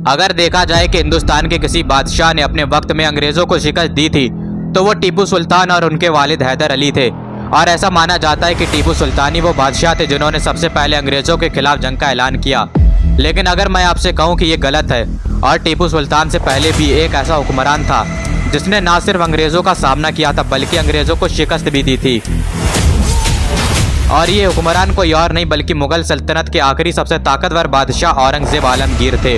अगर देखा जाए कि हिंदुस्तान के किसी बादशाह ने अपने वक्त में अंग्रेजों को शिकस्त दी थी तो वो टीपू सुल्तान और उनके वालिद हैदर अली थे। और ऐसा माना जाता है कि टीपू सुल्तान ही वो बादशाह थे जिन्होंने सबसे पहले अंग्रेजों के खिलाफ जंग का ऐलान किया। लेकिन अगर मैं आपसे कहूं कि ये गलत है और टीपू सुल्तान से पहले भी एक ऐसा हुक्मरान था जिसने न सिर्फ अंग्रेजों का सामना किया था बल्कि अंग्रेजों को शिकस्त भी दी थी। और ये हुक्मरान कोई और नहीं बल्कि मुगल सल्तनत के आखिरी सबसे ताकतवर बादशाह औरंगजेब आलमगीर थे।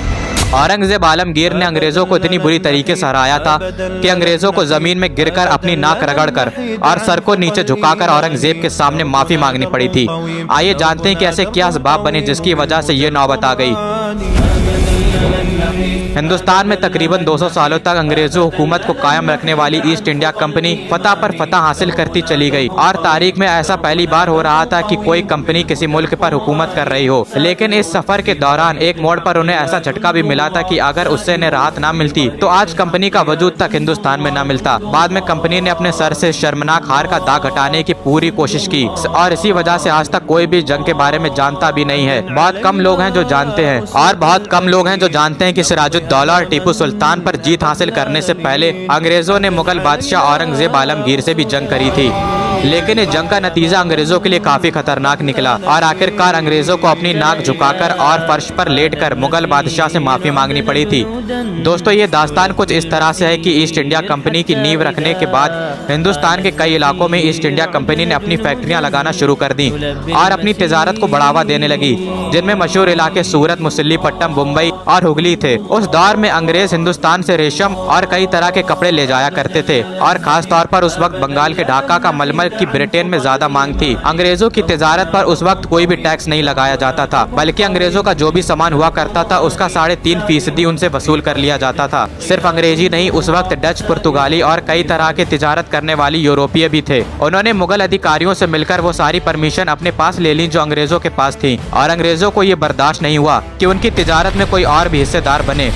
औरंगजेब आलमगीर ने अंग्रेजों को इतनी बुरी तरीके से हराया था कि अंग्रेजों को जमीन में गिरकर अपनी नाक रगड़कर और सर को नीचे झुकाकर औरंगजेब के सामने माफी मांगनी पड़ी थी। आइए जानते हैं कि ऐसे क्या असबाब बने जिसकी वजह से ये नौबत आ गई। हिंदुस्तान में तकरीबन 200 सालों तक अंग्रेजों हुकूमत को कायम रखने वाली ईस्ट इंडिया कंपनी फतह पर फतह हासिल करती चली गई और तारीख में ऐसा पहली बार हो रहा था कि कोई कंपनी किसी मुल्क पर हुकूमत कर रही हो। लेकिन इस सफर के दौरान एक मोड़ पर उन्हें ऐसा झटका भी मिला था कि अगर उससे इन्हें राहत न मिलती तो आज कंपनी का वजूद तक हिंदुस्तान में न मिलता। बाद में कंपनी ने अपने सर से शर्मनाक हार का दाग हटाने की पूरी कोशिश की और इसी वजह से आज तक कोई भी जंग के बारे में जानता भी नहीं है। बहुत कम लोग हैं जो जानते हैं और बहुत कम लोग हैं जो जानते हैं कि सिराजुद्दौला और टीपू सुल्तान पर जीत हासिल करने से पहले अंग्रेजों ने मुगल बादशाह औरंगजेब आलमगीर से भी जंग करी थी। लेकिन इस जंग का नतीजा अंग्रेजों के लिए काफी खतरनाक निकला और आखिरकार अंग्रेजों को अपनी नाक झुकाकर और फर्श पर लेटकर मुगल बादशाह से माफी मांगनी पड़ी थी। दोस्तों, ये दास्तान कुछ इस तरह से है कि ईस्ट इंडिया कंपनी की नींव रखने के बाद हिंदुस्तान के कई इलाकों में ईस्ट इंडिया कंपनी ने अपनी फैक्ट्रियां लगाना शुरू कर दी और अपनी तिजारत को बढ़ावा देने लगी, जिनमें मशहूर इलाके सूरत, मुसल्लीपट्टम, मुंबई और हुगली थे। उस दौर में अंग्रेज हिंदुस्तान से रेशम और कई तरह के कपड़े ले जाया करते थे और खास तौर पर उस वक्त बंगाल के ढाका का मलमल की ब्रिटेन में ज्यादा मांग थी। अंग्रेजों की तिजारत पर उस वक्त कोई भी टैक्स नहीं लगाया जाता था, बल्कि अंग्रेजों का जो भी सामान हुआ करता था उसका 3.5% उनसे वसूल कर लिया जाता था। सिर्फ अंग्रेजी नहीं, उस वक्त डच, पुर्तगाली और कई तरह के तिजारत करने वाली यूरोपीय भी थे। उन्होंने मुगल अधिकारियों से मिलकर वो सारी परमिशन अपने पास ले ली जो अंग्रेजों के पास थी और अंग्रेजों को ये बर्दाश्त नहीं हुआ कि उनकी तिजारत में कोई और भी हिस्सेदार बने।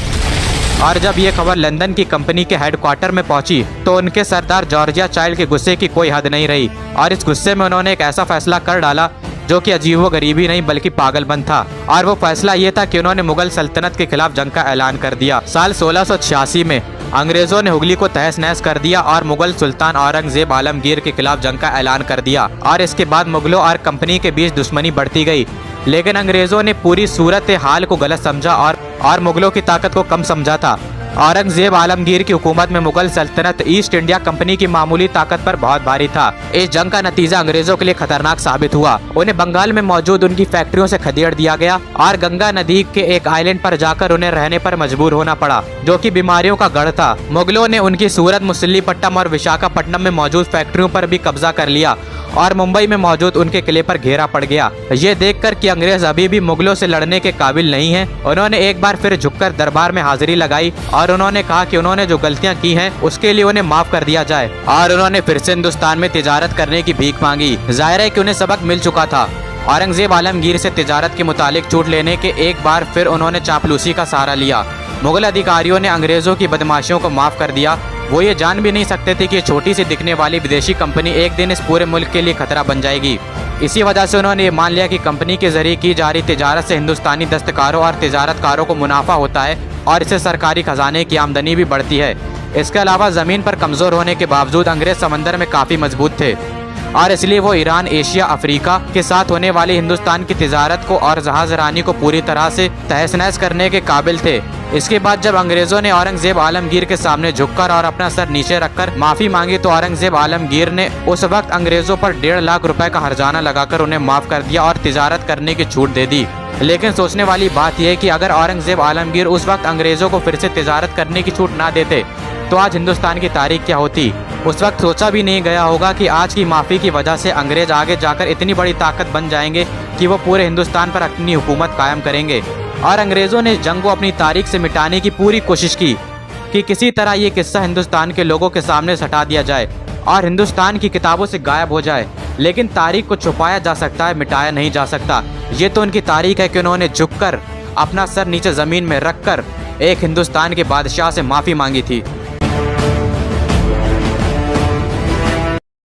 और जब ये खबर लंदन की कंपनी के हेडक्वार्टर में पहुंची तो उनके सरदार जॉर्जिया चाइल्ड के गुस्से की कोई हद नहीं रही और इस गुस्से में उन्होंने एक ऐसा फैसला कर डाला जो कि अजीबो-गरीबी नहीं बल्कि पागलपन था। और वो फैसला ये था कि उन्होंने मुगल सल्तनत के खिलाफ जंग का ऐलान कर दिया। साल 1686 में अंग्रेजों ने हुगली को तहस नहस कर दिया और मुगल सुल्तान औरंगजेब आलमगीर के खिलाफ जंग का ऐलान कर दिया और इसके बाद मुगलों और कंपनी के बीच दुश्मनी बढ़ती गई। लेकिन अंग्रेजों ने पूरी सूरत हाल को गलत समझा और मुगलों की ताकत को कम समझा था। औरंगजेब आलमगीर की हुकूमत में मुगल सल्तनत ईस्ट इंडिया कंपनी की मामूली ताकत पर बहुत भारी था। इस जंग का नतीजा अंग्रेजों के लिए खतरनाक साबित हुआ। उन्हें बंगाल में मौजूद उनकी फैक्ट्रियों से खदेड़ दिया गया और गंगा नदी के एक आइलैंड पर जाकर उन्हें रहने पर मजबूर होना पड़ा जो कि बीमारियों का गढ़ था। मुगलों ने उनकी सूरत, मुसल्लीपट्टम और विशाखापट्टनम में मौजूद फैक्ट्रियों पर भी कब्जा कर लिया और मुंबई में मौजूद उनके किले पर घेरा पड़ गया। ये देखकर कि अंग्रेज अभी भी मुगलों से लड़ने के काबिल नहीं हैं, उन्होंने एक बार फिर झुककर दरबार में हाजिरी लगाई और उन्होंने कहा कि उन्होंने जो गलतियां की हैं उसके लिए उन्हें माफ कर दिया जाए और उन्होंने फिर से हिंदुस्तान में तिजारत करने की भीख मांगी। जाहिर है कि उन्हें सबक मिल चुका था। औरंगजेब आलमगीर से तिजारत के मुतालिक छूट लेने के एक बार फिर उन्होंने चापलूसी का सहारा लिया। मुगल अधिकारियों ने अंग्रेजों की बदमाशियों को माफ कर दिया। वो ये जान भी नहीं सकते थे कि ये छोटी सी दिखने वाली विदेशी कंपनी एक दिन इस पूरे मुल्क के लिए खतरा बन जाएगी। इसी वजह से उन्होंने ये मान लिया कि कंपनी के जरिए की जा रही तिजारत से हिंदुस्तानी दस्तकारों और तिजारतकारों को मुनाफा होता है और इससे सरकारी खजाने की आमदनी भी बढ़ती है। इसके अलावा जमीन पर कमजोर होने के बावजूद अंग्रेज समंदर में काफी मजबूत थे और इसलिए वो ईरान, एशिया, अफ्रीका के साथ होने वाली हिंदुस्तान की तिजारत को और जहाज रानी को पूरी तरह से तहस नहस करने के काबिल थे। इसके बाद जब अंग्रेजों ने औरंगजेब आलमगीर के सामने झुककर और अपना सर नीचे रखकर माफी मांगी तो औरंगजेब आलमगीर ने उस वक्त अंग्रेजों पर 1.5 लाख रुपए का हर्जाना लगाकर उन्हें माफ कर दिया और तिजारत करने की छूट दे दी। लेकिन सोचने वाली बात यह है कि अगर औरंगजेब आलमगीर उस वक्त अंग्रेजों को फिर से तिजारत करने की छूट ना देते तो आज हिंदुस्तान की तारीख क्या होती। उस वक्त सोचा भी नहीं गया होगा कि आज की माफी की वजह से अंग्रेज आगे जाकर इतनी बड़ी ताकत बन जाएंगे कि वो पूरे हिंदुस्तान पर अपनी हुकूमत कायम करेंगे। और अंग्रेजों ने इस जंग को अपनी तारीख से मिटाने की पूरी कोशिश की कि किसी तरह ये किस्सा हिंदुस्तान के लोगों के सामने से हटा दिया जाए और हिंदुस्तान की किताबों से गायब हो जाए। लेकिन तारीख को छुपाया जा सकता है, मिटाया नहीं जा सकता। ये तो उनकी तारीख है कि उन्होंने झुककर अपना सर नीचे जमीन में रखकर एक हिंदुस्तान के बादशाह से माफी मांगी थी।